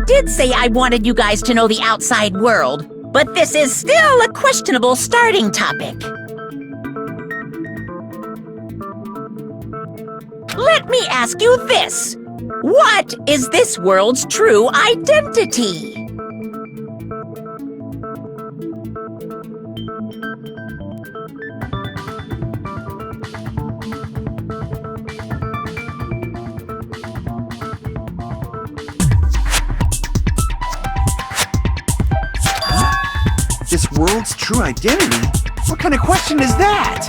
did say I wanted you guys to know the outside world, but this is still a questionable starting topic. Let me ask you this. What is this world's true identity? This world's true identity? What kind of question is that?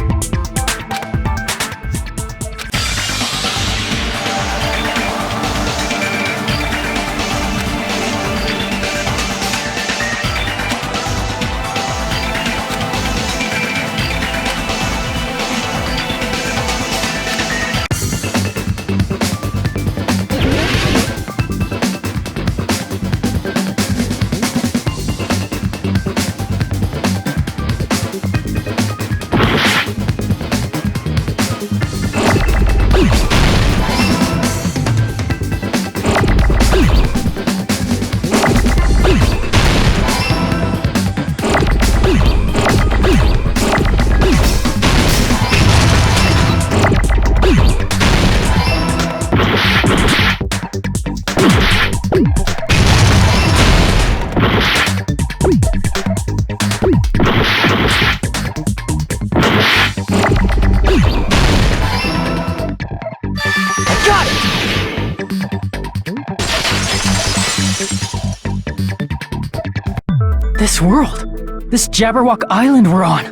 This world! This Jabberwock Island we're on!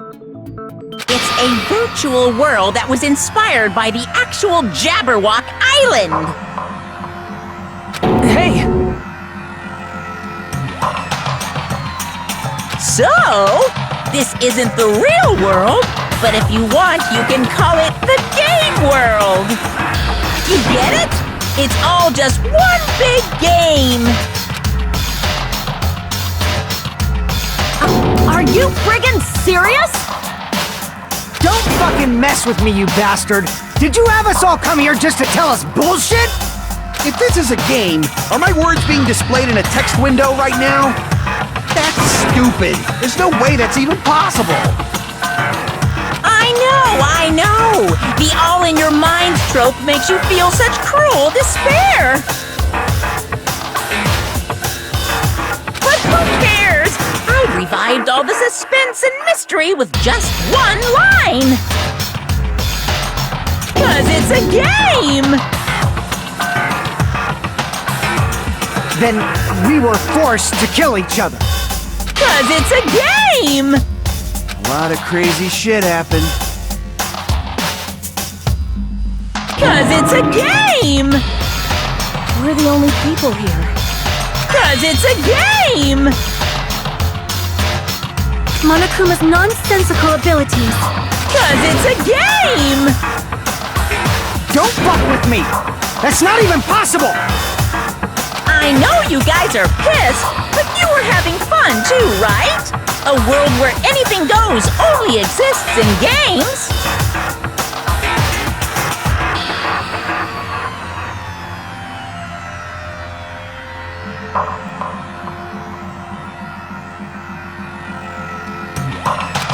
It's a virtual world that was inspired by the actual Jabberwock Island! Hey! So, this isn't the real world, but if you want, you can call it the game world! You get it? It's all just one big game! Are you friggin' serious? Don't fucking mess with me, you bastard! Did you have us all come here just to tell us bullshit? If this is a game, are my words being displayed in a text window right now? That's stupid! There's no way that's even possible! I know! The all-in-your-mind trope makes you feel such cruel despair! But who cares? I revived all the suspense and mystery with just one line! 'Cause it's a game! Then we were forced to kill each other. 'Cause it's a game! A lot of crazy shit happened. 'Cause it's a game! We're the only people here. 'Cause it's a game! Monokuma's nonsensical abilities. 'Cause it's a game! Don't fuck with me! That's not even possible! I know you guys are pissed, but you were having fun too, right? A world where anything goes only exists in games!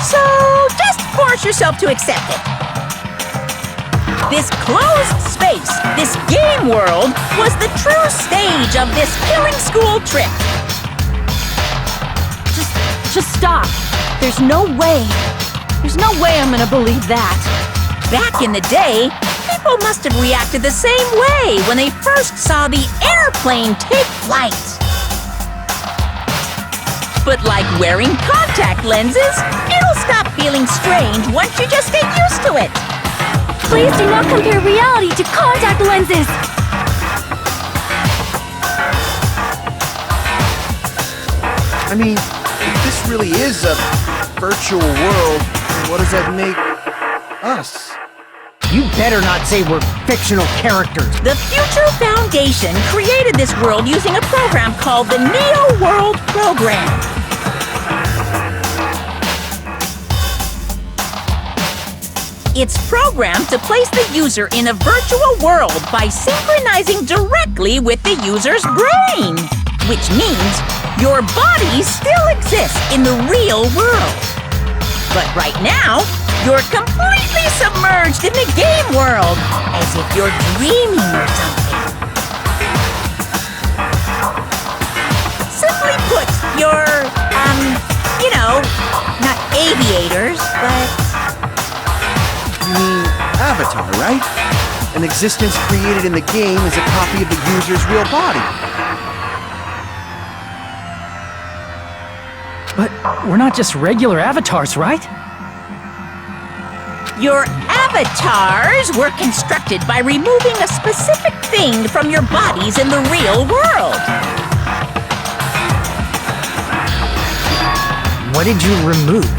So, just force yourself to accept it. This closed space, this game world, was the true stage of this killing school trip. Just stop. There's no way. There's no way I'm gonna believe that. Back in the day, people must have reacted the same way when they first saw the airplane take flight. But like wearing contact lenses, it'll stop feeling strange once you just get used to it. Please do not compare reality to contact lenses! I mean, if this really is a virtual world, what does that make us? You better not say we're fictional characters. The Future Foundation created this world using a program called the Neo World Program. It's programmed to place the user in a virtual world by synchronizing directly with the user's brain. which means your bodies still exist in the real world. But right now, you're completely submerged in the game world, as if you're dreaming or something. Simply put, you're, not aviators, but... You mean Avatar, right? An existence created in the game is a copy of the user's real body. But we're not just regular avatars, right? Your avatars were constructed by removing a specific thing from your bodies in the real world. What did you remove?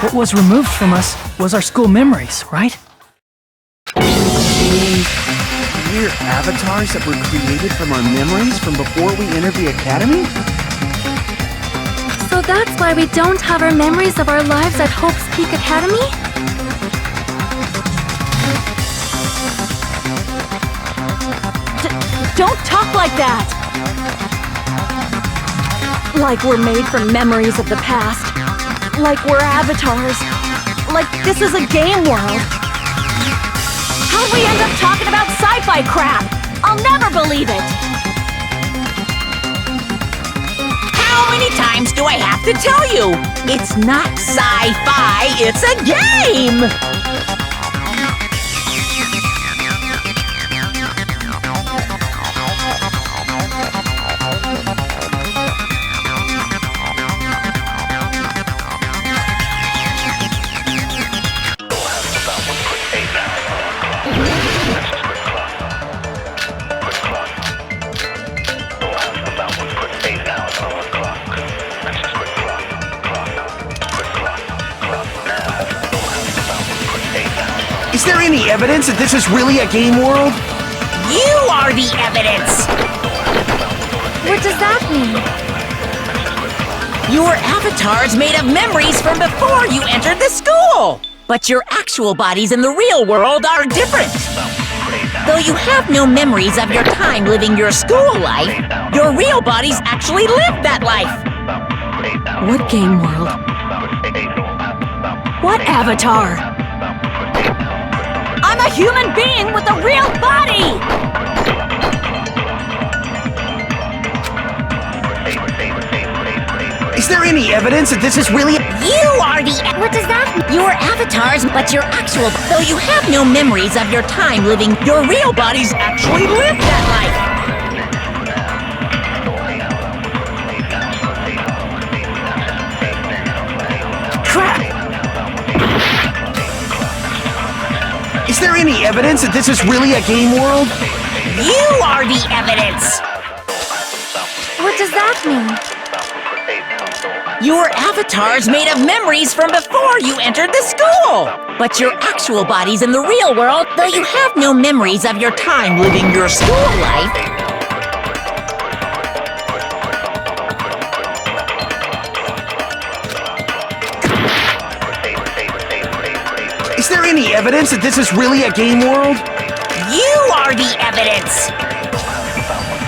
What was removed from us was our school memories, right? We're avatars that were created from our memories from before we entered the academy? So that's why we don't have our memories of our lives at Hope's Peak Academy? Don't talk like that! Like we're made from memories of the past. Like we're avatars. Like this is a game world. How'd we end up talking about sci-fi crap? I'll never believe it! How many times do I have to tell you? It's not sci-fi, it's a game! Is there any evidence that this is really a game world? You are the evidence! What does that mean? Your avatars made of memories from before you entered the school! But your actual bodies in the real world are different. Though you have no memories of your time living your school life, your real bodies actually lived that life. What game world? What avatar? I'm a human being with a real body! Is there any evidence that this is really You are the... What does that mean? You are avatars, but your actual... Though you have no memories of your time living, your real bodies actually lived that life. Crap! Is there any evidence that this is really a game world? You are the evidence! What does that mean? Your avatars made of memories from before you entered the school! But your actual bodies in the real world, though you have no memories of your time living your school life... Is there any evidence that this is really a game world? You are the evidence!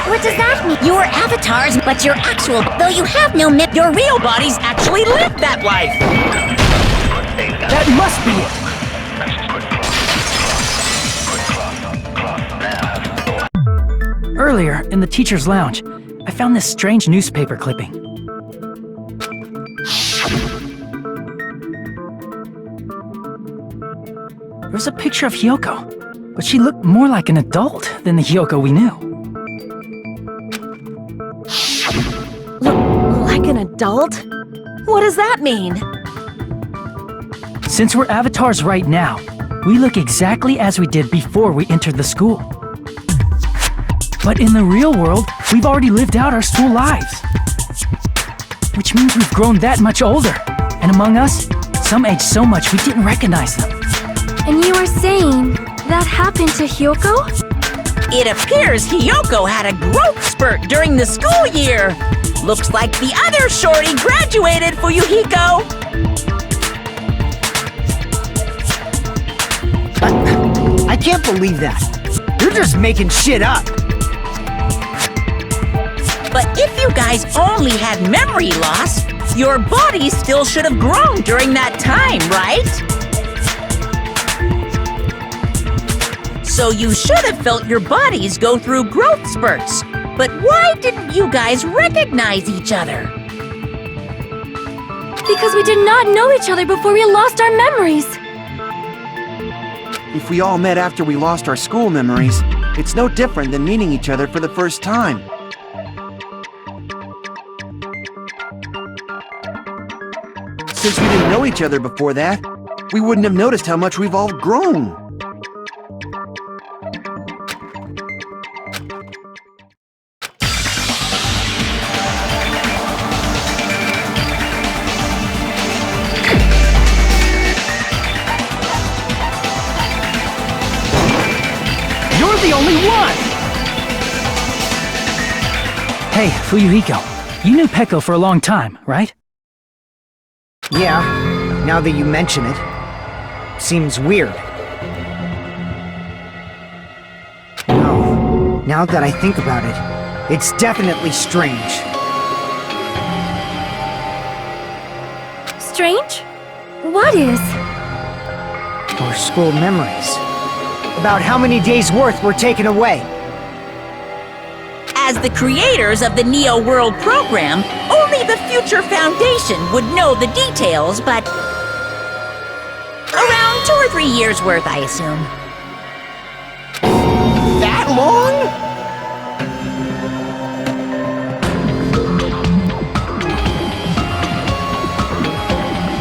What does that mean? You are avatars, but your actual... Though you have no your real bodies actually lived that life! That must be it! Earlier, in the teacher's lounge, I found this strange newspaper clipping. There was a picture of Hyoko, but she looked more like an adult than the Hyoko we knew. Like an adult? What does that mean? Since we're avatars right now, we look exactly as we did before we entered the school. But in the real world, we've already lived out our school lives. Which means we've grown that much older. And among us, some aged so much we didn't recognize them. And you are saying that happened to Hyoko? It appears Hiyoko had a growth spurt during the school year. Looks like the other shorty graduated, Fuyuhiko. I can't believe that. You're just making shit up. But if you guys only had memory loss, your body still should have grown during that time, right? So you should have felt your bodies go through growth spurts. But why didn't you guys recognize each other? Because we did not know each other before we lost our memories. If we all met after we lost our school memories, it's no different than meeting each other for the first time. Since we didn't know each other before that, we wouldn't have noticed how much we've all grown. You're the only one! Hey, Fuyuhiko, you knew Peko for a long time, right? Yeah, now that you mention it. Seems weird. No, now that I think about it, it's definitely strange. Strange? What is? Our school memories. About how many days' worth were taken away. As the creators of the Neo World program, only the Future Foundation would know the details, but around 2 or 3 years worth, I assume. That long?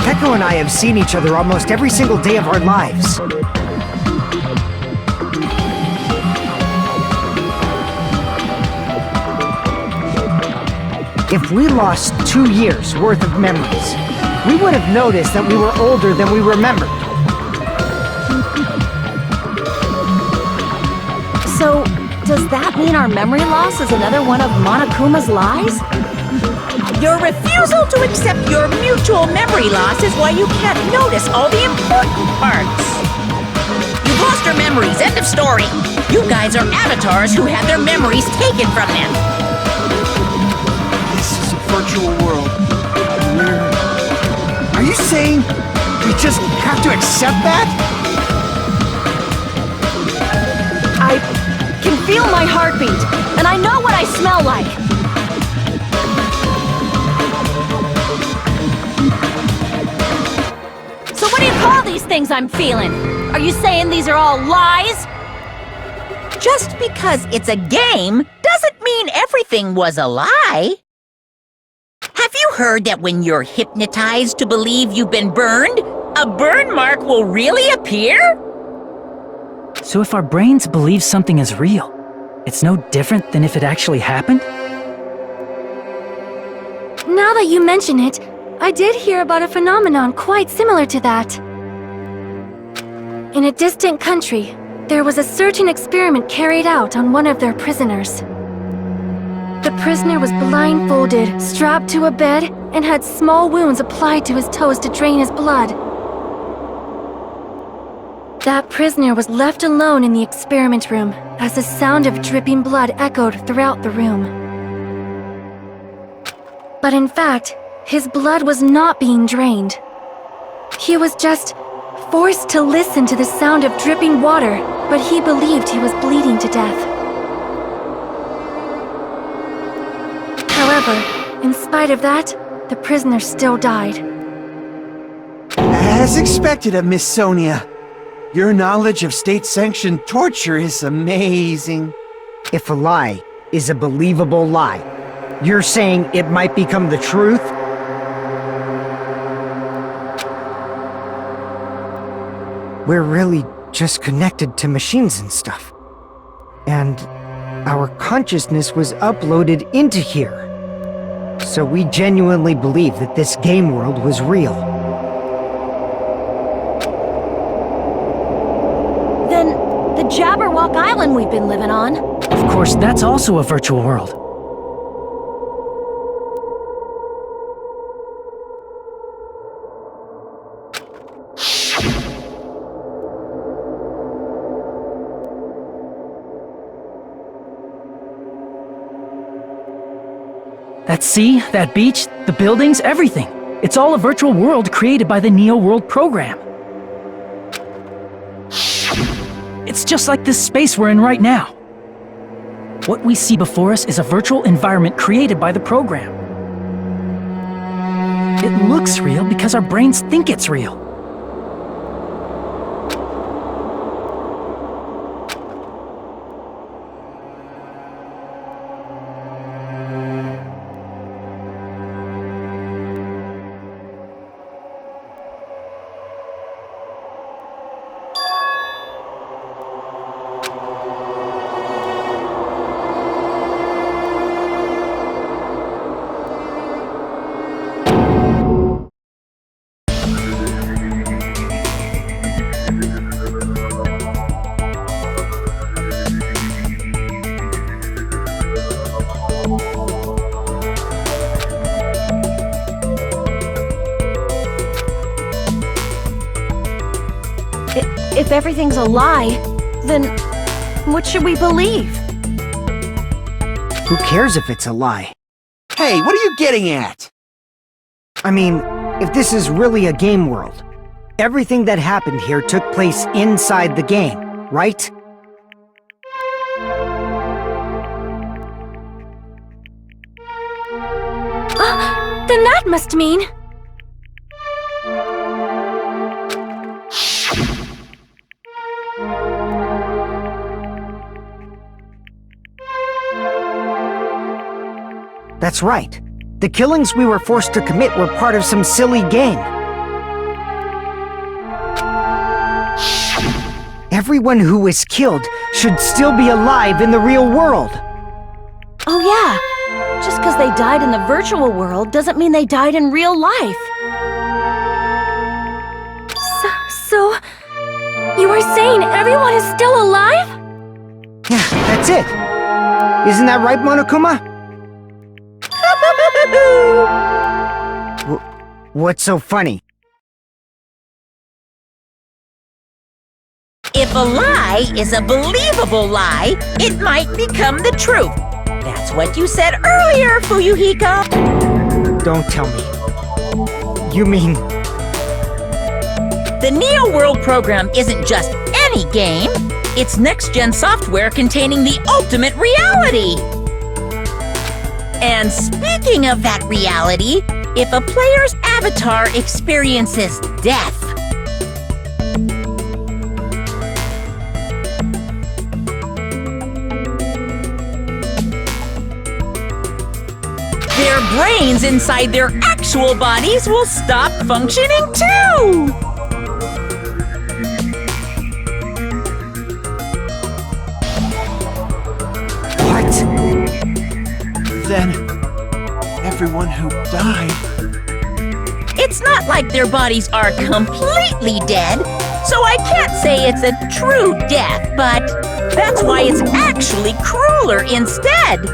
Peko and I have seen each other almost every single day of our lives. If we lost 2 years' worth of memories, we would have noticed that we were older than we remembered. So, does that mean our memory loss is another one of Monokuma's lies? Your refusal to accept your mutual memory loss is why you can't notice all the important parts. You've lost your memories, end of story. You guys are avatars who had their memories taken from them. Virtual world. Are you saying we just have to accept that? I can feel my heartbeat, and I know what I smell like. So what do you call these things I'm feeling? Are you saying these are all lies? Just because it's a game doesn't mean everything was a lie. Have you heard that when you're hypnotized to believe you've been burned, a burn mark will really appear? So if our brains believe something is real, it's no different than if it actually happened? Now that you mention it, I did hear about a phenomenon quite similar to that. In a distant country, there was a certain experiment carried out on one of their prisoners. The prisoner was blindfolded, strapped to a bed, and had small wounds applied to his toes to drain his blood. That prisoner was left alone in the experiment room as the sound of dripping blood echoed throughout the room. But in fact, his blood was not being drained. He was just forced to listen to the sound of dripping water, but he believed he was bleeding to death. However, in spite of that, the prisoner still died. As expected of Miss Sonia. Your knowledge of state-sanctioned torture is amazing. If a lie is a believable lie, you're saying it might become the truth? We're really just connected to machines and stuff. And our consciousness was uploaded into here. So we genuinely believe that this game world was real. Then the Jabberwock Island we've been living on. Of course, that's also a virtual world. That sea, that beach, the buildings, everything. It's all a virtual world created by the Neo World program. It's just like this space we're in right now. What we see before us is a virtual environment created by the program. It looks real because our brains think it's real. If everything's a lie, then what should we believe? Who cares if it's a lie? Hey, what are you getting at? I mean, if this is really a game world, everything that happened here took place inside the game, right? Then that must mean... That's right. The killings we were forced to commit were part of some silly game. Everyone who was killed should still be alive in the real world. Oh yeah, just because they died in the virtual world doesn't mean they died in real life. So... You are saying everyone is still alive? Yeah, that's it. Isn't that right, Monokuma? What's so funny? If a lie is a believable lie, it might become the truth. That's what you said earlier, Fuyuhiko. Don't tell me. You mean... The Neo World program isn't just any game. It's next-gen software containing the ultimate reality. And speaking of that reality, if a player's avatar experiences death, their brains inside their actual bodies will stop functioning too! What? Then, everyone who died... It's not like their bodies are completely dead, so I can't say it's a true death, but that's why it's actually crueler instead.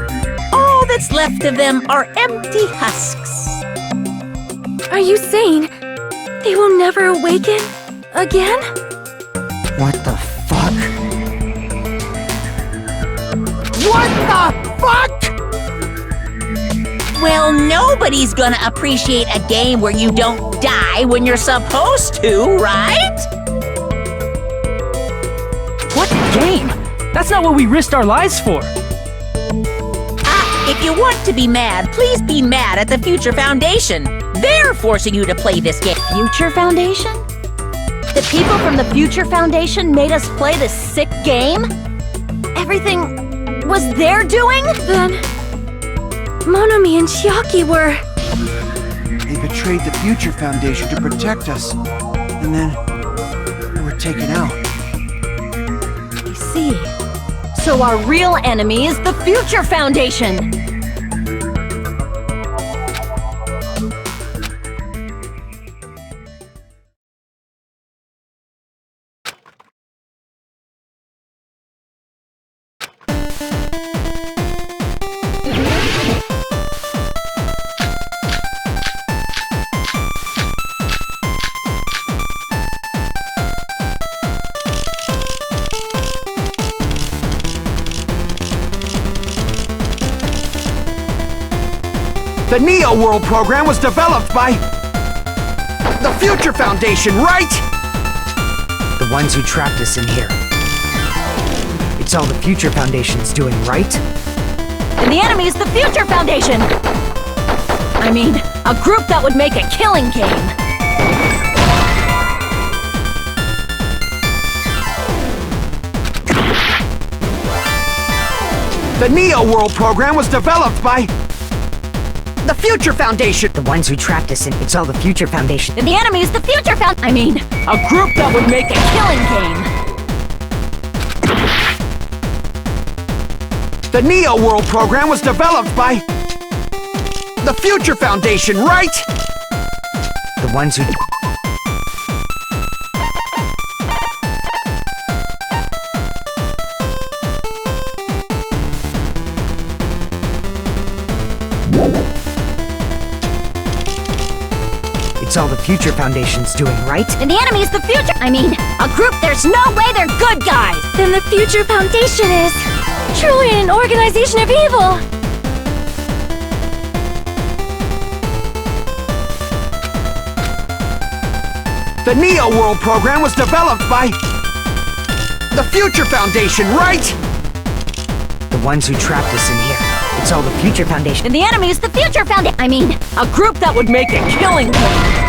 All that's left of them are empty husks. Are you saying they will never awaken again? What the fuck? What the fuck?! Well, nobody's gonna appreciate a game where you don't die when you're supposed to, right? What game? That's not what we risked our lives for. If you want to be mad, please be mad at the Future Foundation. They're forcing you to play this game. Future Foundation? The people from the Future Foundation made us play this sick game? Everything was their doing? Then... Monomi and Chiaki were... They betrayed the Future Foundation to protect us. And then... we were taken out. I see. So our real enemy is the Future Foundation! The Neo World program was developed by the Future Foundation, right? The ones who trapped us in here. It's all the Future Foundation's doing, right? And the enemy is the Future Foundation! I mean, a group that would make a killing game. The Neo World program was developed by the Future Foundation. The ones who trapped us in. It's all the Future Foundation. And the enemy is the Future I mean, a group that would make a killing game. The Neo World program was developed by the Future Foundation, right? The ones who... It's all the Future Foundation's doing, right? And the enemy is the Future I mean, a group there's no way they're good guys! Then the Future Foundation is truly an organization of evil! The Neo World program was developed by the Future Foundation, right? The ones who trapped us in here. It's all the Future Foundation. And the enemy is the Future Foundation I mean, a group that would make a killing game.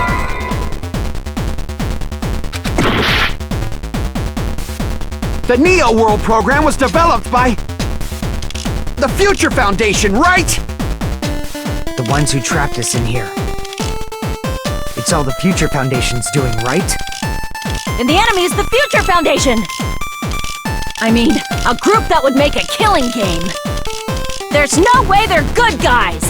The Neo World program was developed by the Future Foundation, right? The ones who trapped us in here. It's all the Future Foundation's doing, right? And the enemy is the Future Foundation! I mean, a group that would make a killing game. There's no way they're good guys!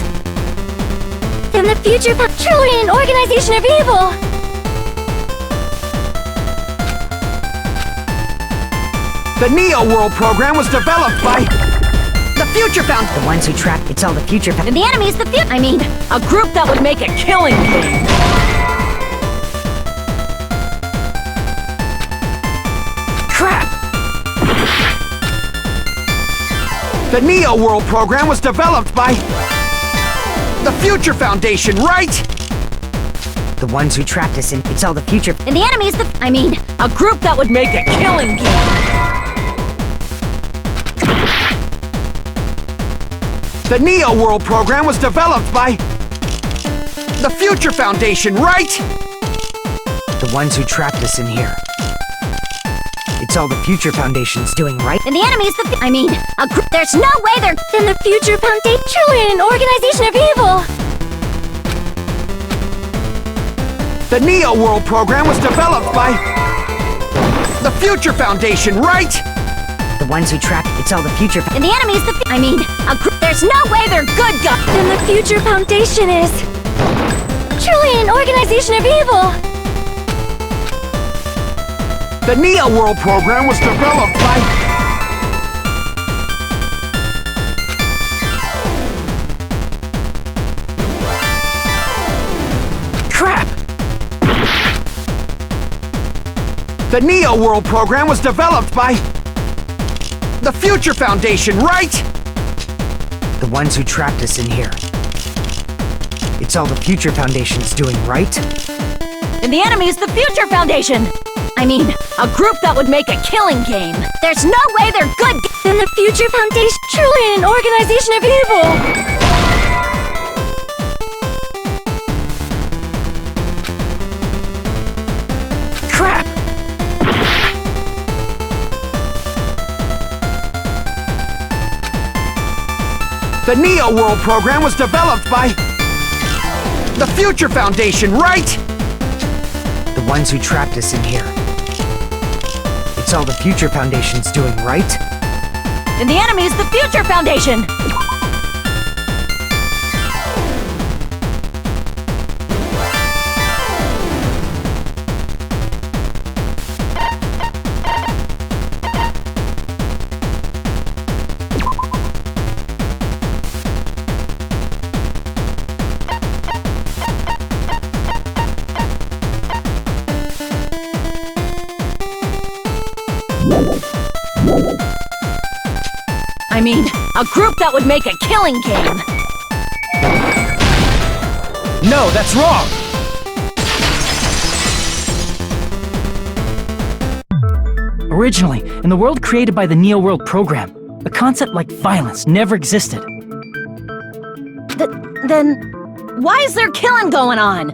Then the Future truly an organization of evil! The Neo World program was developed by the Future Foundation. The ones who trapped. It's all the Future And the enemy is the I mean, a group that would make a killing game. Crap! The Neo World program was developed by the Future Foundation, right? The ones who trapped us in. It's all the Future. And the enemy is the I mean, a group that would make a killing game. The Neo World program was developed by the Future Foundation, right? The ones who trapped us in here. It's all the Future Foundation's doing, right? And the enemy is the I mean, a group there's no way they're Then the Future Foundation truly an organization of evil! The Neo World program was developed by the Future Foundation, right? The ones who trapped. It's all the Future. And the enemy is the I mean, a group there's no way they're good guys. Then the Future Foundation is truly an organization of evil! The Neo World program was developed by Crap! the Neo World program was developed by the Future Foundation, right? The ones who trapped us in here. It's all the Future Foundation's doing, right? And the enemy is the Future Foundation! I mean, a group that would make a killing game. There's no way they're good. Then the Future Foundation truly an organization of evil! Crap! The Neo World program was developed by the Future Foundation, right? The ones who trapped us in here. It's all the Future Foundation's doing, right? And the enemy is the Future Foundation! I mean, a group that would make a killing game. No, that's wrong! Originally, in the world created by the Neo World program, a concept like violence never existed. Then, why is there killing going on?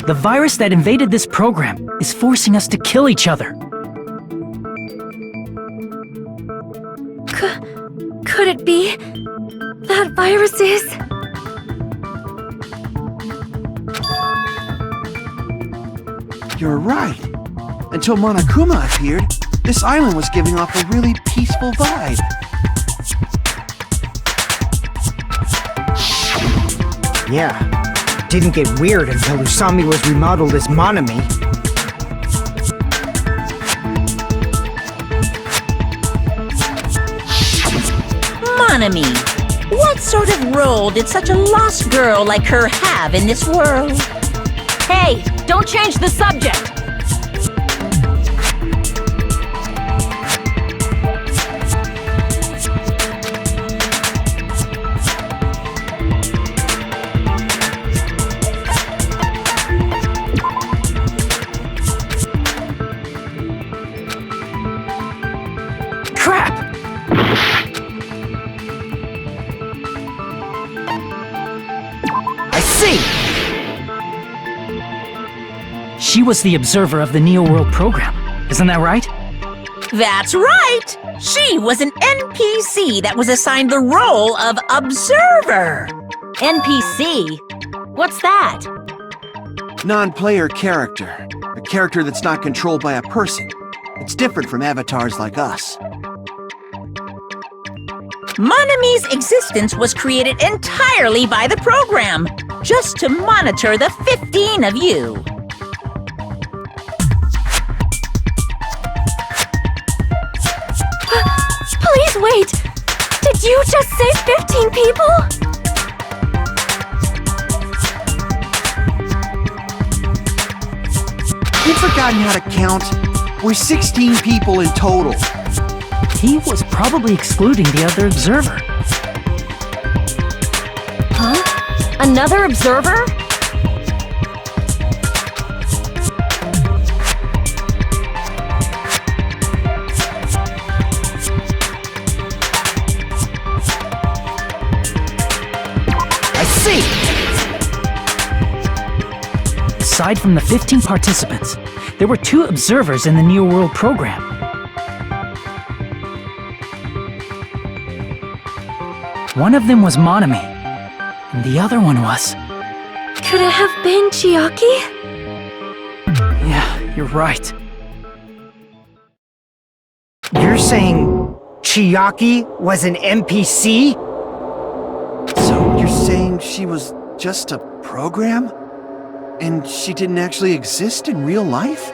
The virus that invaded this program is forcing us to kill each other. Could it be that virus is? You're right. Until Monokuma appeared, this island was giving off a really peaceful vibe. Yeah. Didn't get weird until Usami was remodeled as Monami. Monami, what sort of role did such a lost girl like her have in this world? Hey, don't change the subject! Crap! I see! She was the observer of the Neo World program. Isn't that right? That's right! She was an NPC that was assigned the role of observer. NPC? What's that? Non-player character. A character that's not controlled by a person. It's different from avatars like us. Monami's existence was created entirely by the program, just to monitor the 15 of you. Please wait! Did you just say 15 people? You've forgotten how to count. We're 16 people in total. He was probably excluding the other observer. Huh? Another observer? I see! Aside from the 15 participants, there were 2 observers in the Neo World program. One of them was Monami, and the other one was... Could it have been Chiaki? Yeah, you're right. You're saying Chiaki was an NPC? So you're saying she was just a program? And she didn't actually exist in real life?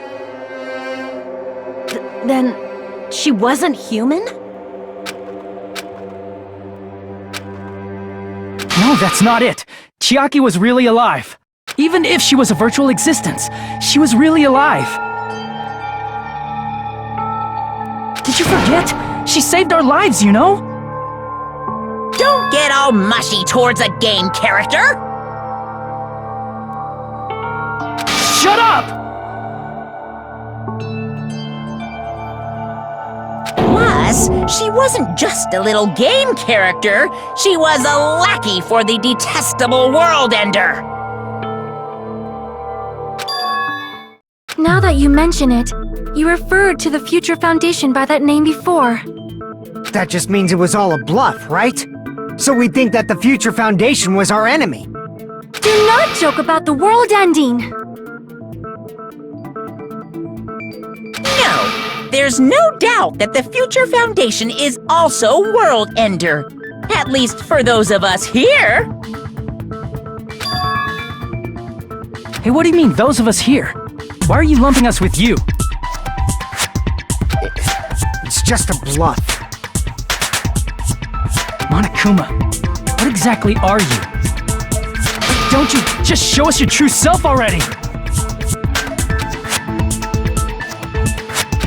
Then, she wasn't human? No, that's not it. Chiaki was really alive. Even if she was a virtual existence, she was really alive. Did you forget? She saved our lives, you know? Don't get all mushy towards a game character! Shut up! Plus, she wasn't just a little game character, she was a lackey for the detestable World Ender. Now that you mention it, you referred to the Future Foundation by that name before. That just means it was all a bluff, right? So we think that the Future Foundation was our enemy. Do not joke about the world ending! No, there's no doubt that the Future Foundation is also World Ender. At least for those of us here. Hey, what do you mean, those of us here? Why are you lumping us with you? It's just a bluff. Monokuma, what exactly are you? Don't you just show us your true self already?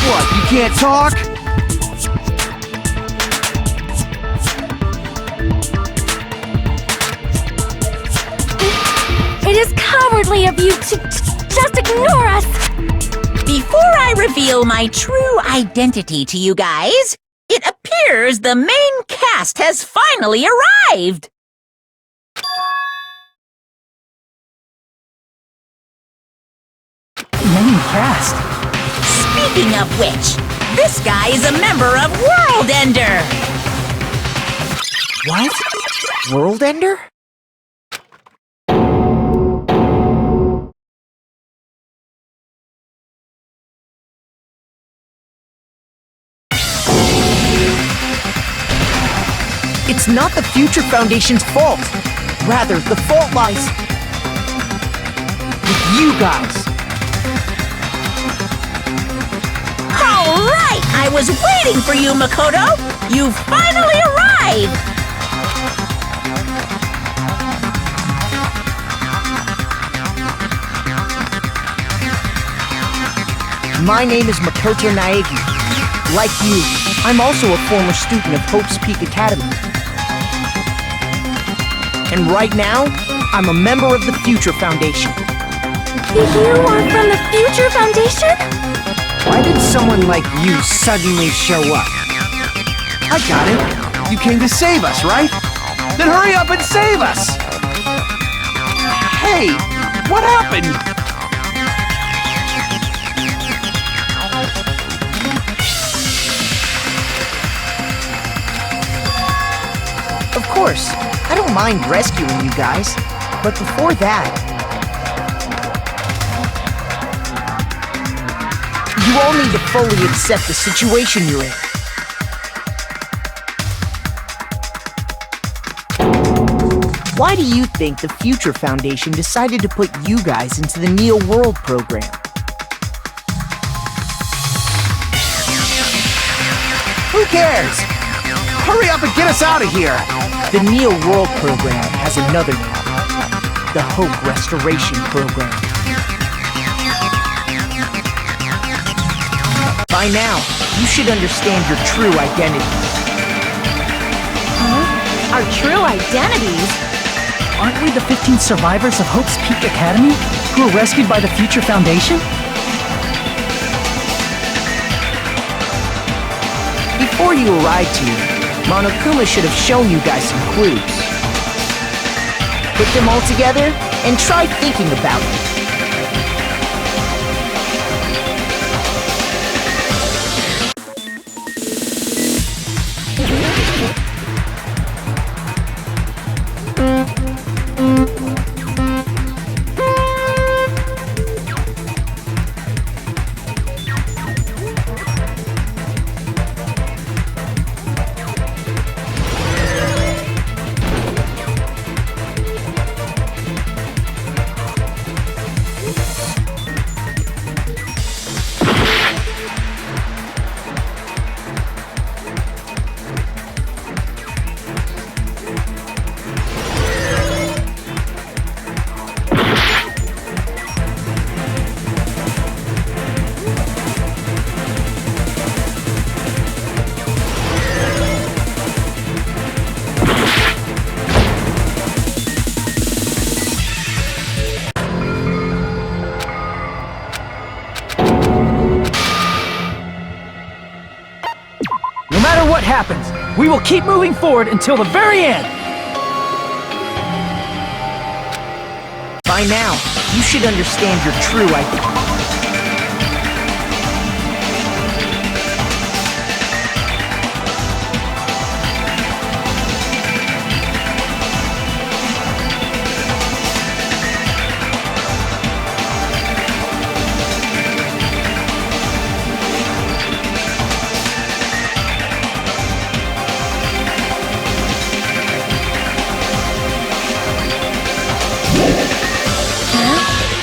What, you can't talk? cowardly of you to just ignore us! Before I reveal my true identity to you guys, it appears the main cast has finally arrived! Main cast? Speaking of which, this guy is a member of World Ender! What? World Ender? It's not the Future Foundation's fault. Rather, the fault lies with you guys. All right! I was waiting for you, Makoto! You finally arrived! My name is Makoto Naegi. Like you, I'm also a former student of Hope's Peak Academy. And right now, I'm a member of the Future Foundation. You are from the Future Foundation? Why did someone like you suddenly show up? I got it. You came to save us, right? Then hurry up and save us! Hey, what happened? Of course, I don't mind rescuing you guys, but before that, you all need to fully accept the situation you're in. Why do you think the Future Foundation decided to put you guys into the Neo World program? Who cares? Hurry up and get us out of here! The Neo World program has another name, the Hope Restoration Program. By now, you should understand your true identity. Huh? Our true identities? Aren't we the 15 survivors of Hope's Peak Academy who were rescued by the Future Foundation? Before you arrived here, Monokuma should have shown you guys some clues. Put them all together and try thinking about it. No matter what happens, we will keep moving forward until the very end! By now, you should understand your true identity.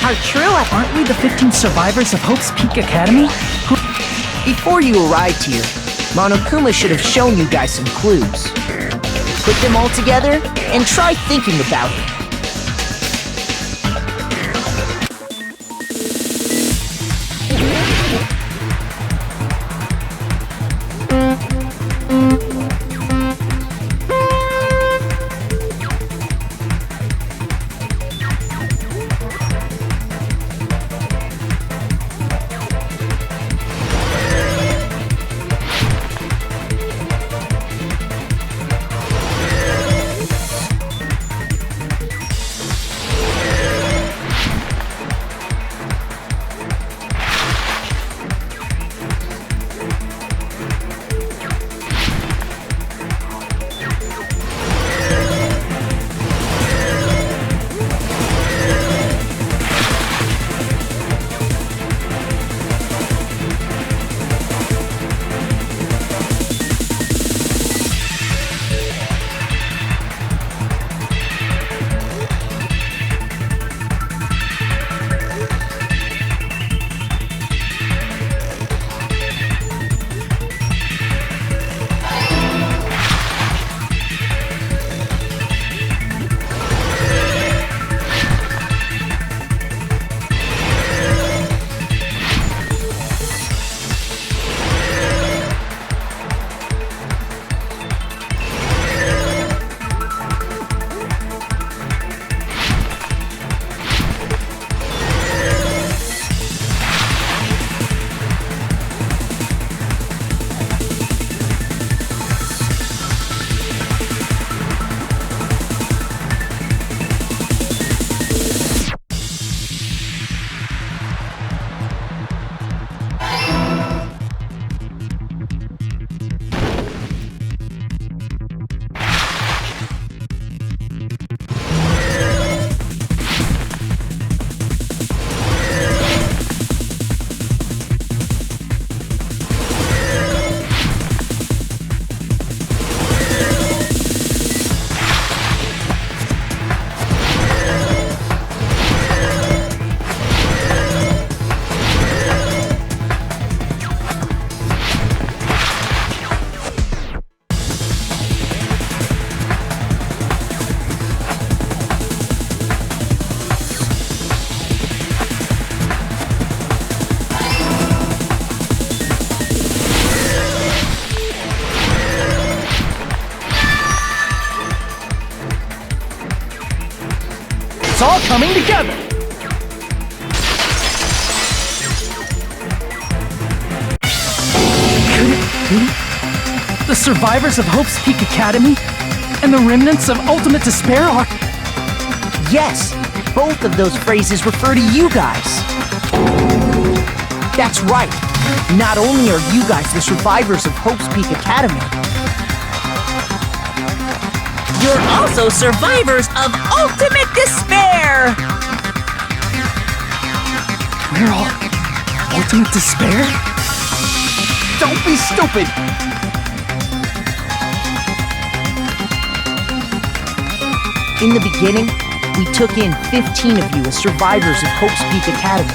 Our true Aren't we the 15 survivors of Hope's Peak Academy? Before you arrived here, Monokuma should have shown you guys some clues. Put them all together and try thinking about it. It's all coming together! Could it be the survivors of Hope's Peak Academy and the remnants of Ultimate Despair are... Yes, both of those phrases refer to you guys. That's right. Not only are you guys the survivors of Hope's Peak Academy, You're also survivors of Ultimate Despair! We're all Ultimate Despair? Don't be stupid! in the beginning, we took in 15 of you as survivors of Hope's Peak Academy.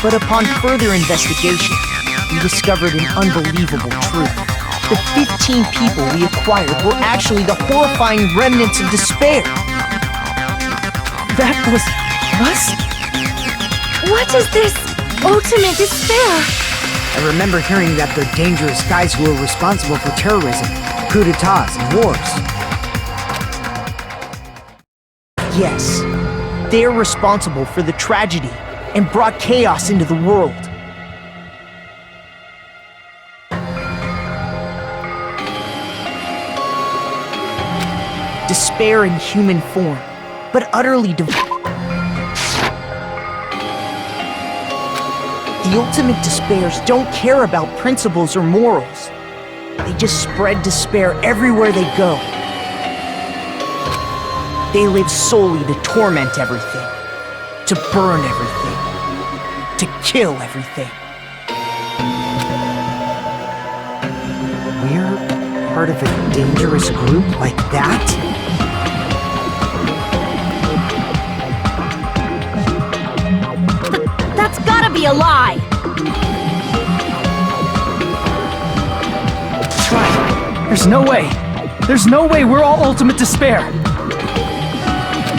But upon further investigation, we discovered an unbelievable truth. The 15 people we acquired were actually the horrifying remnants of despair. That was us? What is this ultimate despair? I remember hearing that they're dangerous guys who are responsible for terrorism, coups d'etats, and wars. Yes, they're responsible for the tragedy and brought chaos into the world. Despair in human form, but utterly The ultimate despairs don't care about principles or morals. They just spread despair everywhere they go. They live solely to torment everything, to burn everything, to kill everything. We're part of a dangerous group like that? That's gotta be a lie! That's right. There's no way. There's no way we're all Ultimate Despair.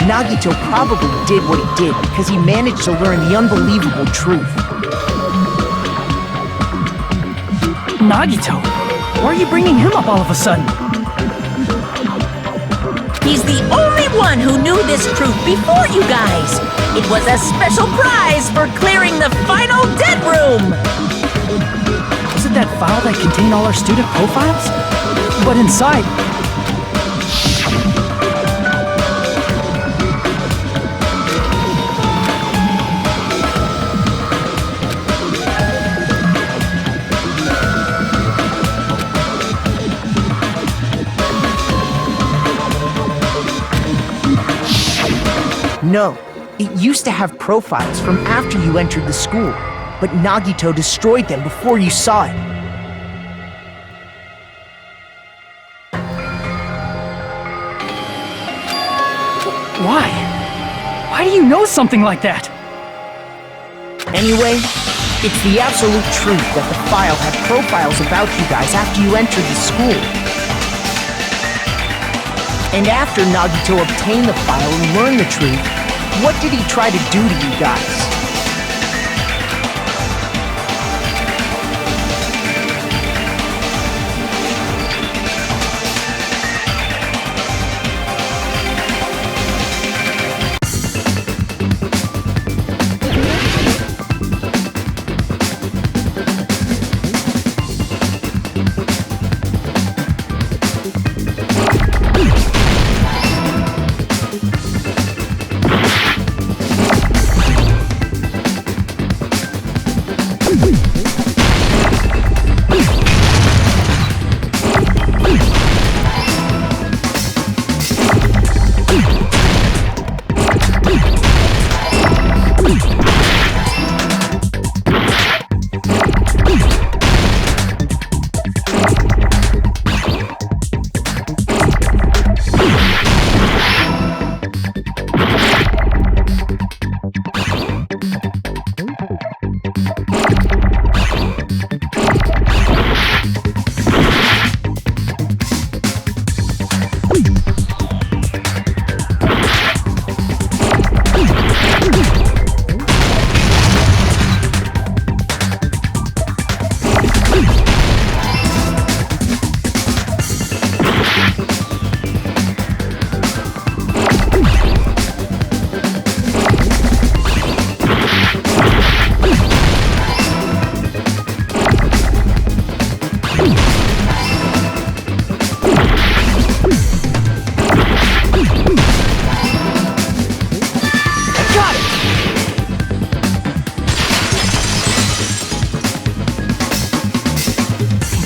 Nagito probably did what he did because he managed to learn the unbelievable truth. Nagito? Why are you bringing him up all of a sudden? He's the only one who knew this truth before you guys. It was a special prize for clearing the final dead room. Was it that file that contained all our student profiles? But inside... No, it used to have profiles from after you entered the school, but Nagito destroyed them before you saw it. Why? Why do you know something like that? Anyway, it's the absolute truth that the file had profiles about you guys after you entered the school. And after Nagito obtained the file and learned the truth, what did he try to do to you guys?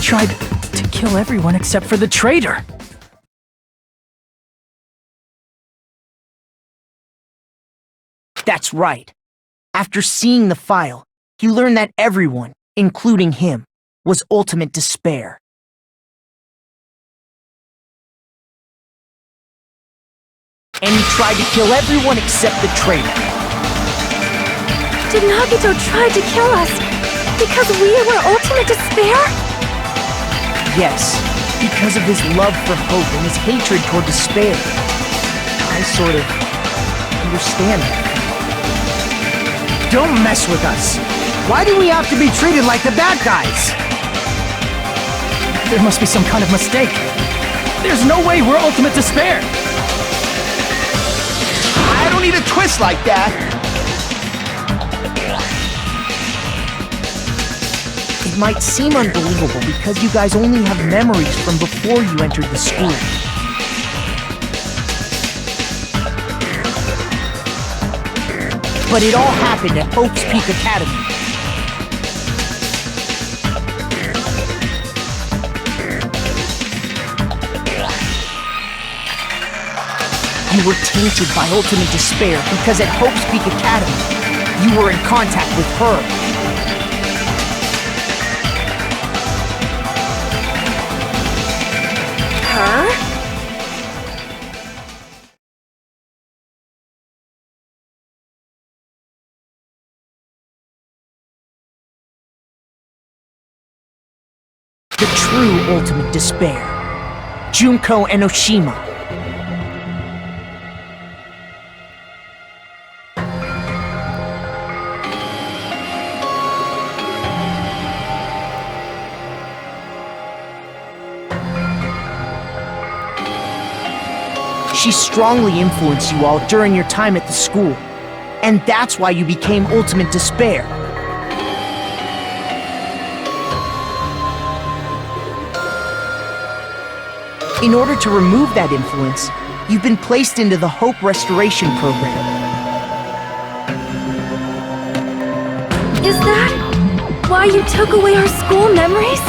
tried to kill everyone except for the traitor. That's right. After seeing the file, he learned that everyone, including him, was ultimate despair. And he tried to kill everyone except the traitor. Did Nagito try to kill us because we were ultimate despair? Yes, because of his love for hope and his hatred toward despair. I sort of understand that. Don't mess with us. Why do we have to be treated like the bad guys? There must be some kind of mistake. There's no way we're ultimate despair. I don't need a twist like that. It might seem unbelievable because you guys only have memories from before you entered the school. But it all happened at Hope's Peak Academy. You were tainted by ultimate despair because at Hope's Peak Academy, you were in contact with her. Her? The true ultimate despair, Junko Enoshima. She strongly influenced you all during your time at the school, and that's why you became ultimate despair. In order to remove that influence, you've been placed into the Hope Restoration Program. Is that why you took away our school memories?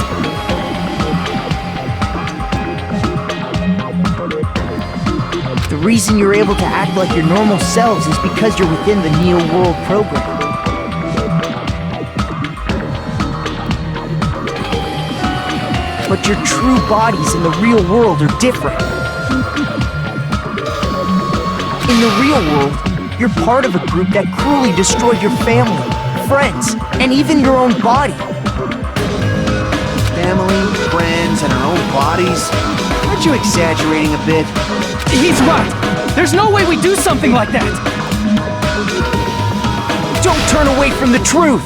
The reason you're able to act like your normal selves is because you're within the Neo World program. But your true bodies in the real world are different. In the real world, you're part of a group that cruelly destroyed your family, friends, and even your own body. Family, friends, and our own bodies? Aren't you exaggerating a bit? He's right. There's no way we do something like that. Don't turn away from the truth.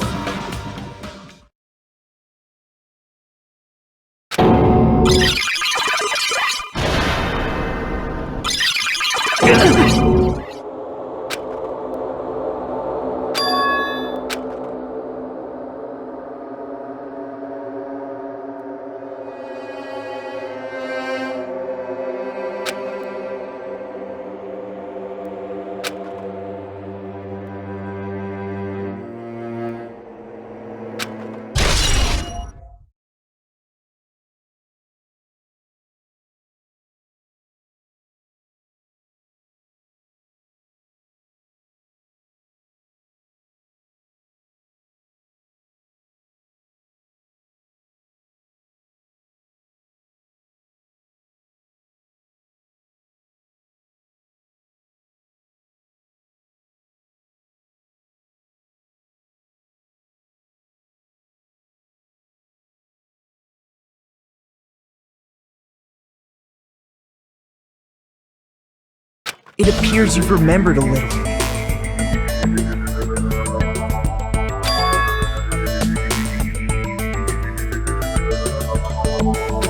It appears you've remembered a little.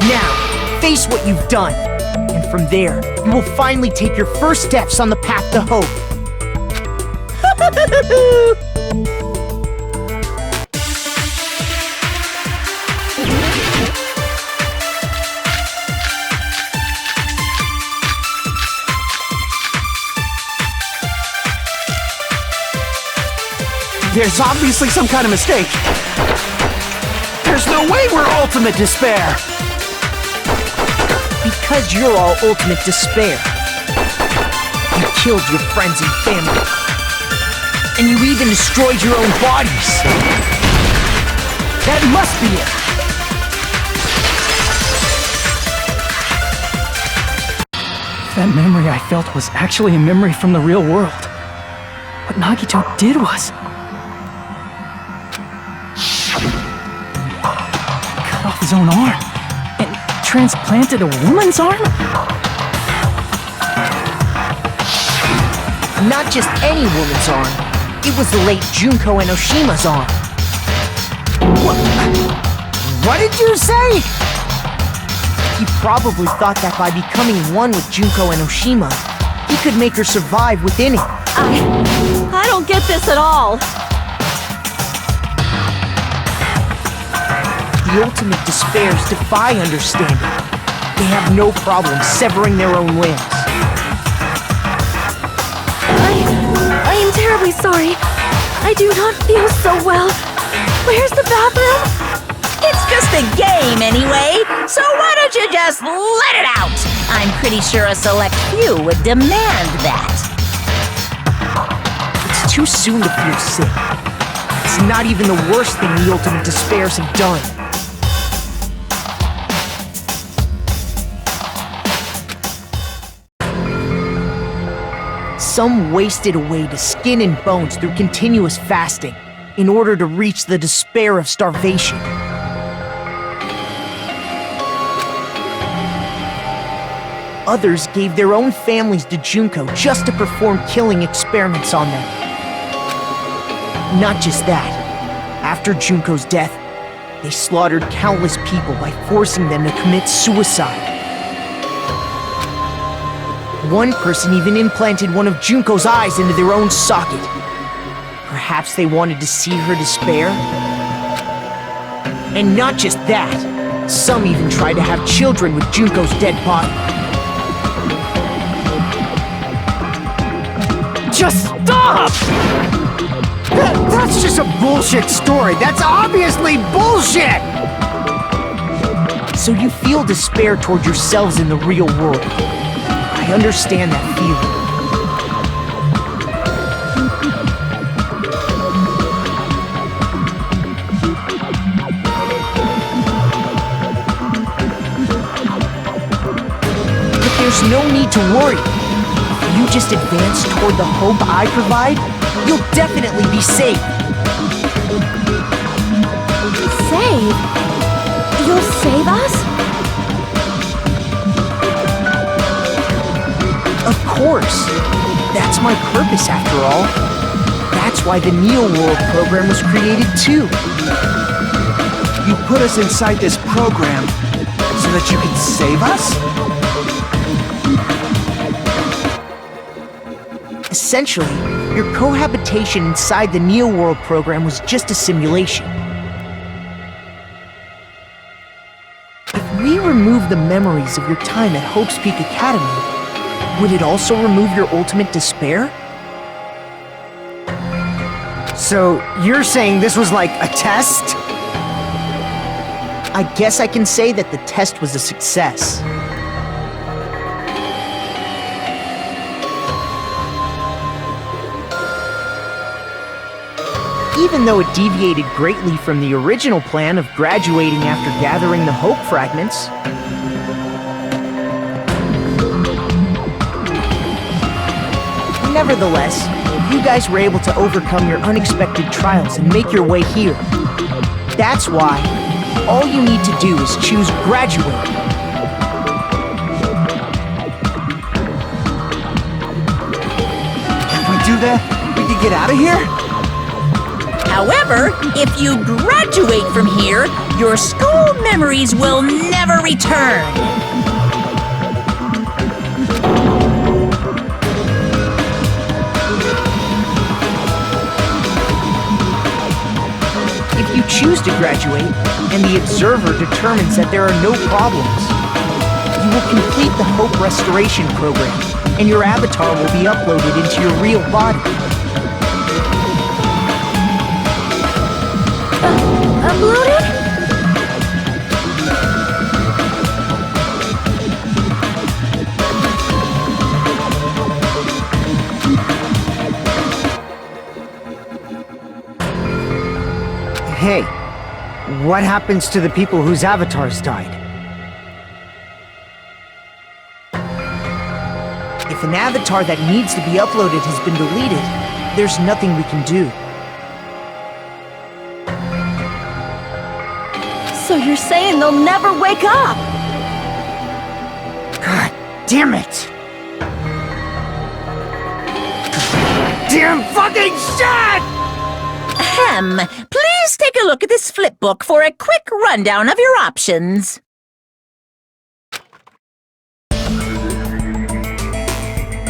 Now, face what you've done. And from there, you will finally take your first steps on the path to hope. There's obviously some kind of mistake. There's no way we're ultimate despair! Because you're all ultimate despair. You killed your friends and family. And you even destroyed your own bodies. That must be it. That memory I felt was actually a memory from the real world. What Nagito did was... cut off his own arm and transplanted a woman's arm? Not just any woman's arm. It was the late Junko Enoshima's arm. What did you say? He probably thought that by becoming one with Junko Enoshima, he could make her survive within him. I don't get this at all. The ultimate despairs defy understanding. They have no problem severing their own limbs. I am terribly sorry. I do not feel so well. Where's the bathroom? It's just a game anyway, so why don't you just let it out? I'm pretty sure a select few would demand that. It's too soon to feel sick. It's not even the worst thing the ultimate despairs have done. Some wasted away to skin and bones through continuous fasting in order to reach the despair of starvation. Others gave their own families to Junko just to perform killing experiments on them. Not just that. After Junko's death, they slaughtered countless people by forcing them to commit suicide. One person even implanted one of Junko's eyes into their own socket. Perhaps they wanted to see her despair? And not just that, some even tried to have children with Junko's dead body. Just stop! That's just a bullshit story. That's obviously bullshit! So you feel despair toward yourselves in the real world. I understand that feeling. But there's no need to worry. If you just advance toward the hope I provide, you'll definitely be safe. Save? You'll save us? Of course. That's my purpose after all. That's why the Neo World program was created too. You put us inside this program so that you can save us? Essentially, your cohabitation inside the Neo World program was just a simulation. If we remove the memories of your time at Hope's Peak Academy, would it also remove your ultimate despair? So, you're saying this was like a test? I guess I can say that the test was a success. Even though it deviated greatly from the original plan of graduating after gathering the Hope fragments, nevertheless, you guys were able to overcome your unexpected trials and make your way here. That's why all you need to do is choose graduate. If we do that, we can get out of here? However, if you graduate from here, your school memories will never return. If you choose to graduate, and the observer determines that there are no problems, you will complete the Hope Restoration Program, and your avatar will be uploaded into your real body. Uploaded? Hey, what happens to the people whose avatars died? If an avatar that needs to be uploaded has been deleted, there's nothing we can do. So you're saying they'll never wake up? God damn it! Damn fucking shit! Ahem. Please take a look at this flipbook for a quick rundown of your options.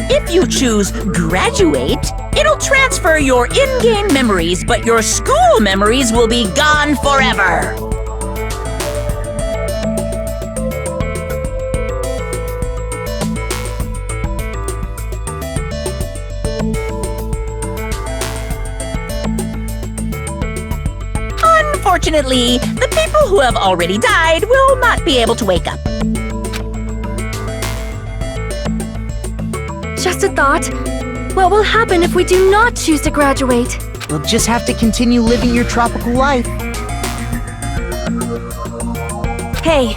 If you choose Graduate, it'll transfer your in-game memories, but your school memories will be gone forever. Unfortunately, the people who have already died will not be able to wake up. Just a thought. What will happen if we do not choose to graduate? You'll just have to continue living your tropical life. Hey,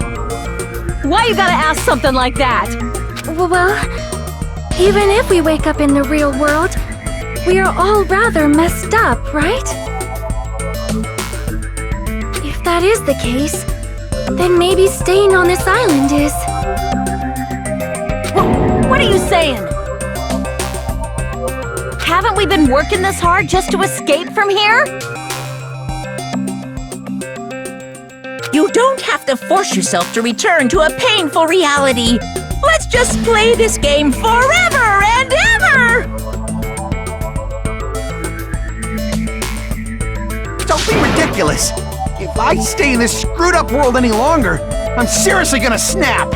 why you gotta ask something like that? Well, even if we wake up in the real world, we are all rather messed up, right? If that is the case, then maybe staying on this island is... What are you saying? Haven't we been working this hard just to escape from here? You don't have to force yourself to return to a painful reality. Let's just play this game forever and ever! Don't be ridiculous! If I stay in this screwed up world any longer, I'm seriously gonna snap!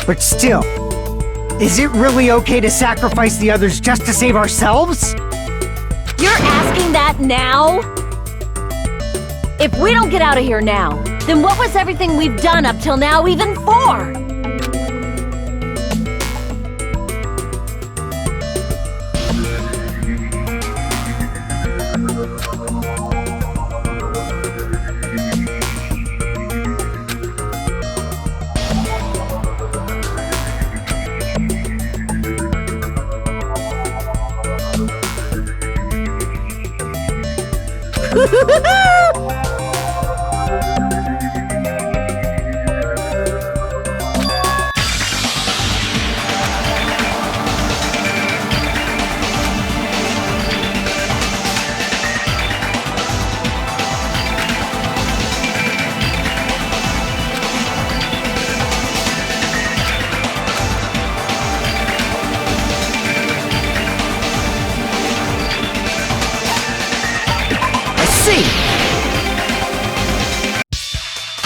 But still, is it really okay to sacrifice the others just to save ourselves? You're asking that now? If we don't get out of here now, then what was everything we've done up till now even for?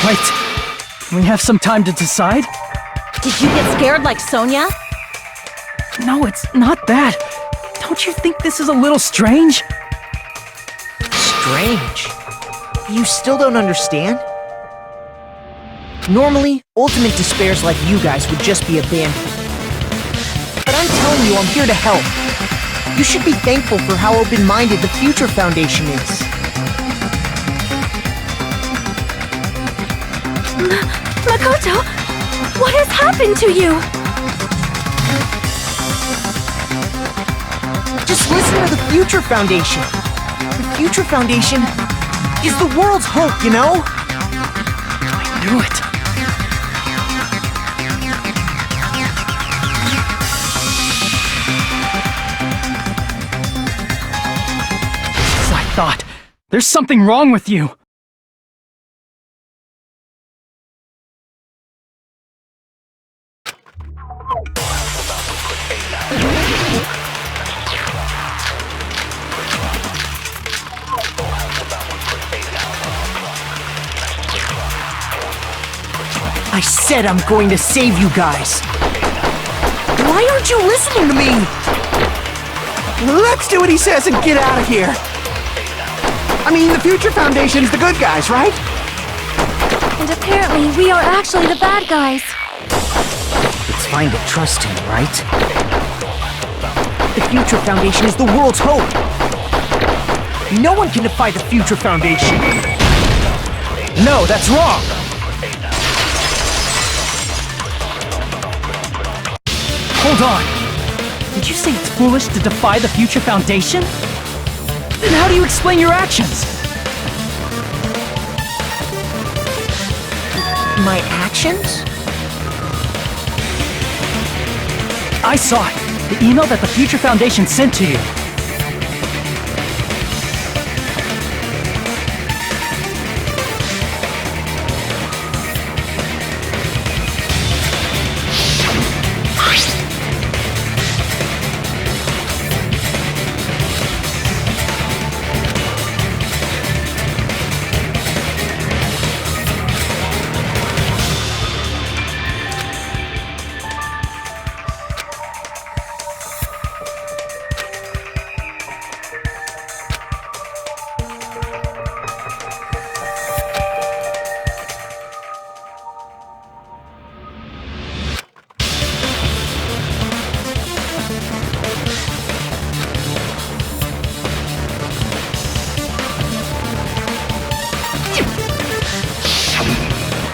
Wait, we have some time to decide? Did you get scared like Sonia? No, it's not that. Don't you think this is a little strange? Strange. You still don't understand? Normally, ultimate despairs like you guys would just be abandoned. But I'm telling you, I'm here to help. You should be thankful for how open-minded the Future Foundation is. Makoto, what has happened to you? Just listen to the Future Foundation. The Future Foundation is the world's hope, you know? I knew it. As I thought. There's something wrong with you. I said I'm going to save you guys. Why aren't you listening to me? Let's do what he says and get out of here! I mean, the Future Foundation's the good guys, right? And apparently we are actually the bad guys. It's fine to trust him, right? the Future Foundation is the world's hope. No one can defy the Future Foundation. No, that's wrong! Hold on! Did you say it's foolish to defy the Future Foundation? Then how do you explain your actions? My actions? I saw it! The email that the Future Foundation sent to you.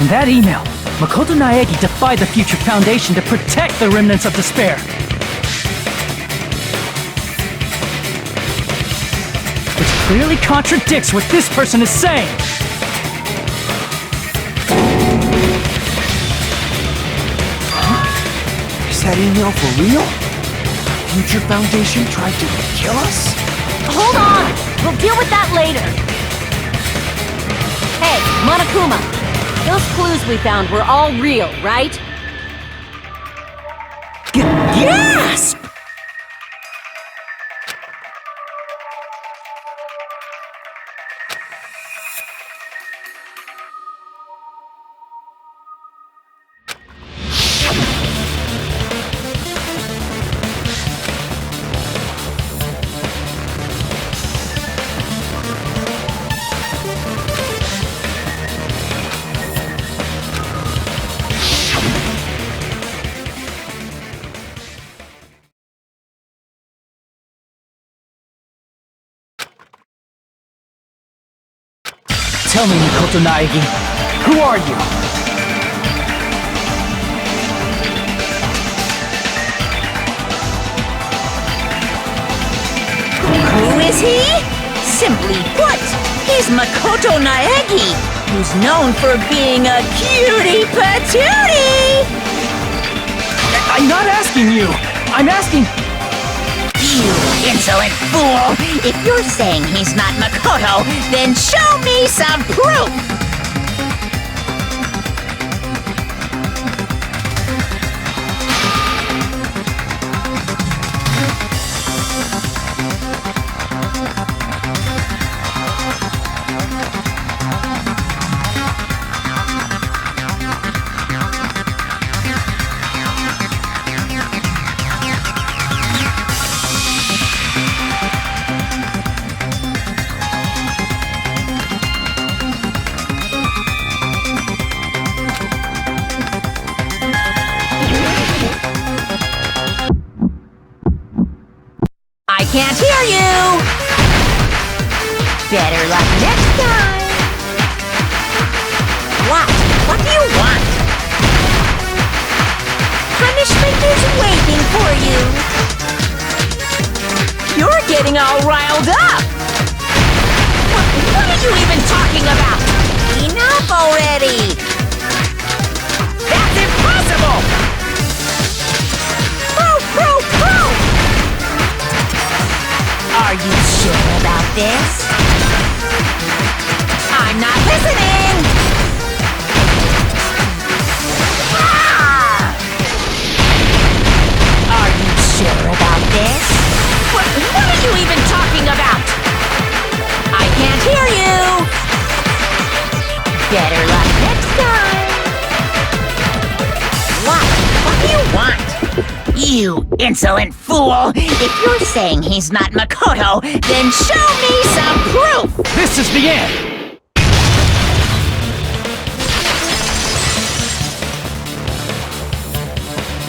In that email, Makoto Naegi defied the Future Foundation to protect the remnants of despair. Which clearly contradicts what this person is saying. Is that email for real? Future Foundation tried to kill us? Hold on! We'll deal with that later! Hey, Monokuma! Those clues we found were all real, right? Gasp! Tell me, Makoto Naegi, who are you? Who is he? Simply put, he's Makoto Naegi, who's known for being a cutie patootie! I'm not asking you! I'm asking... You insolent fool! If you're saying he's not Makoto, then show me some proof! I can't hear you! Better luck next time! What? What do you want? Punishment is waiting for you! You're getting all riled up! What are you even talking about? Enough already! That's impossible! Proof! Are you sure about this? I'm not listening! Ah! Are you sure about this? What are you even talking about? I can't hear you! Better luck next time! What do you want? You insolent fool! If you're saying he's not Makoto, then show me some proof! This is the end!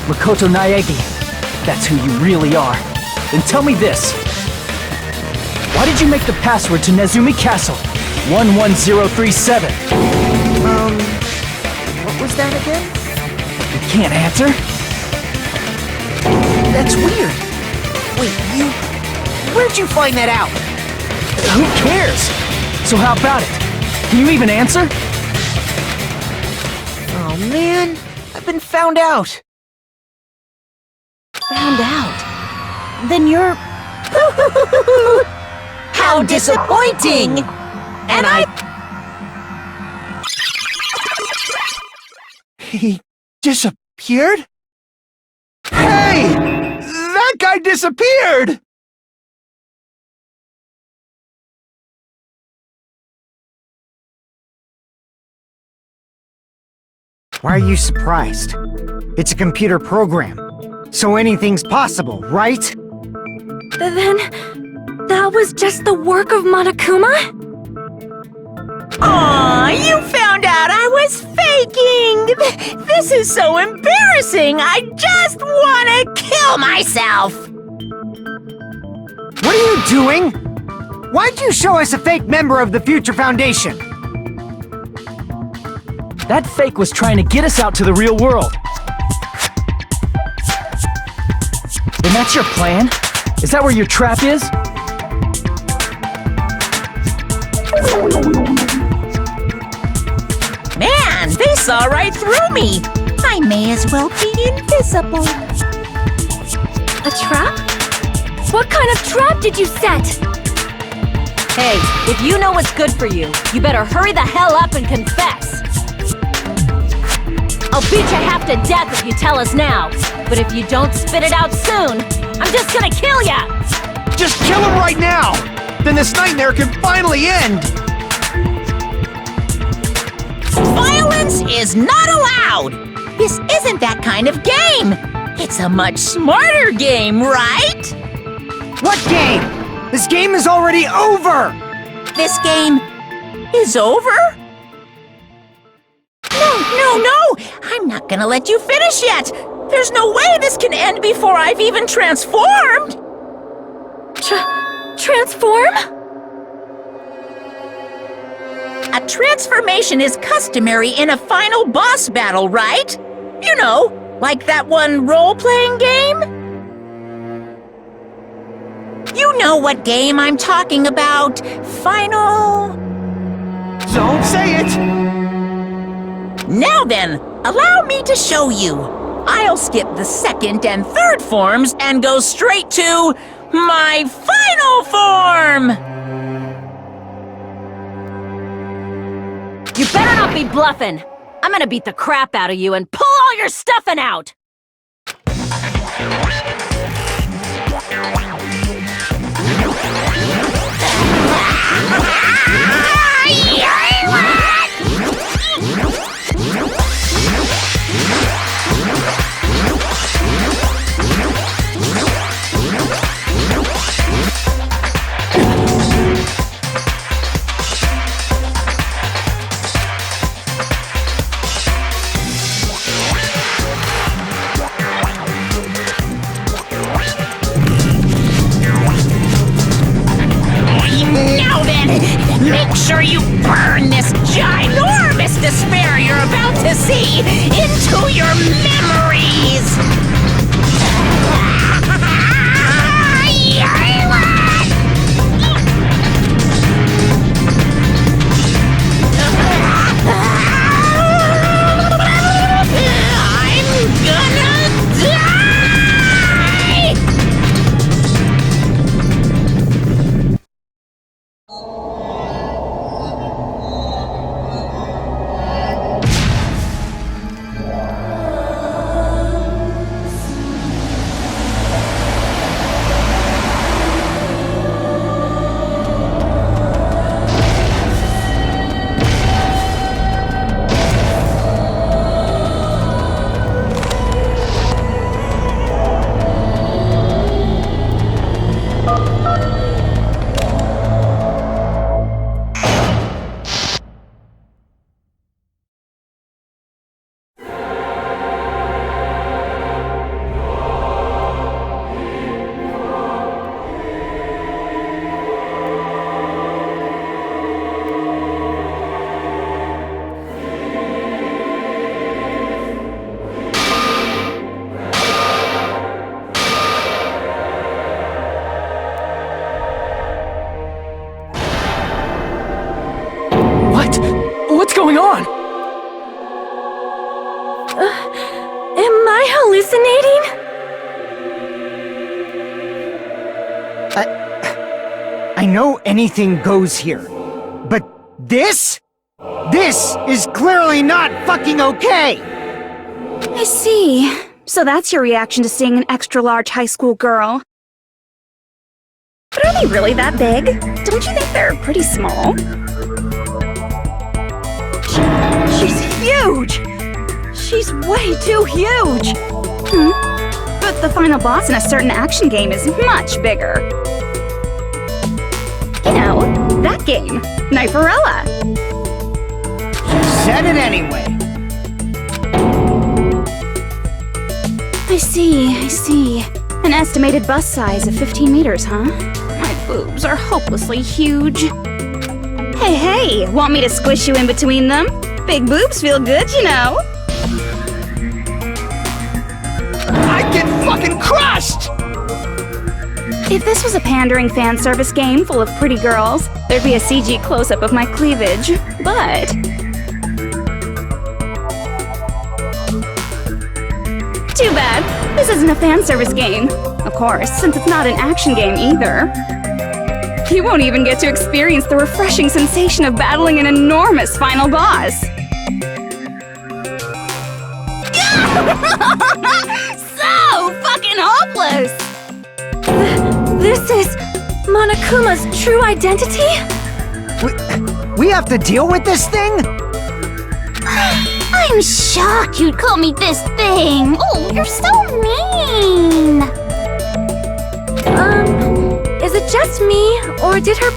Makoto Naegi, that's who you really are. Then tell me this. Why did you make the password to Nezumi Castle? 11037. What was that again? You can't answer? That's weird. Wait, where'd you find that out? Who cares? So how about it? Can you even answer? Oh man, I've been found out. Found out. Then you're... How disappointing! And He disappeared? Hey! That guy disappeared! Why are you surprised? It's a computer program, so anything's possible, right? Then, that was just the work of Monokuma? Aw, you found out I was faking! This is so embarrassing! I just want to kill myself! What are you doing? Why'd you show us a fake member of the Future Foundation? That fake was trying to get us out to the real world. Then that's your plan? Is that where your trap is? Man, they saw right through me! I may as well be invisible. A trap? What kind of trap did you set? Hey, if you know what's good for you, you better hurry the hell up and confess. I'll beat you half to death if you tell us now. But if you don't spit it out soon, I'm just gonna kill ya! Just kill him right now! Then this nightmare can finally end! Violence is not allowed! This isn't that kind of game! It's a much smarter game, right? What game? This game is already over! This game is over? No! I'm not gonna let you finish yet! There's no way this can end before I've even transformed! Transform? A transformation is customary in a final boss battle, right? You know, like that one role-playing game? You know what game I'm talking about. Final... Don't say it! Now then, allow me to show you. I'll skip the second and third forms and go straight to my final form! You better not be bluffing! I'm gonna beat the crap out of you and pull all your stuffing out! Now then, make sure you burn this ginormous despair you're about to see into your memories! I'm gonna die! hallucinating? I know anything goes here, but this is clearly not fucking okay! I see. So that's your reaction to seeing an extra-large high school girl. But are they really that big? Don't you think they're pretty small? She's huge! She's way too huge! But the final boss in a certain action game is much bigger. You know, that game, Kniferella. Said it anyway. I see. An estimated bust size of 15 meters, huh? My boobs are hopelessly huge. Hey, want me to squish you in between them? Big boobs feel good, you know. I get fucking crushed! If this was a pandering fan service game full of pretty girls, there'd be a CG close-up of my cleavage. But too bad. This isn't a fan service game. Of course, since it's not an action game either. You won't even get to experience the refreshing sensation of battling an enormous final boss. So fucking hopeless! This is Monokuma's true identity? We have to deal with this thing? I'm shocked you'd call me this thing. Oh, you're so mean. Is it just me, or did her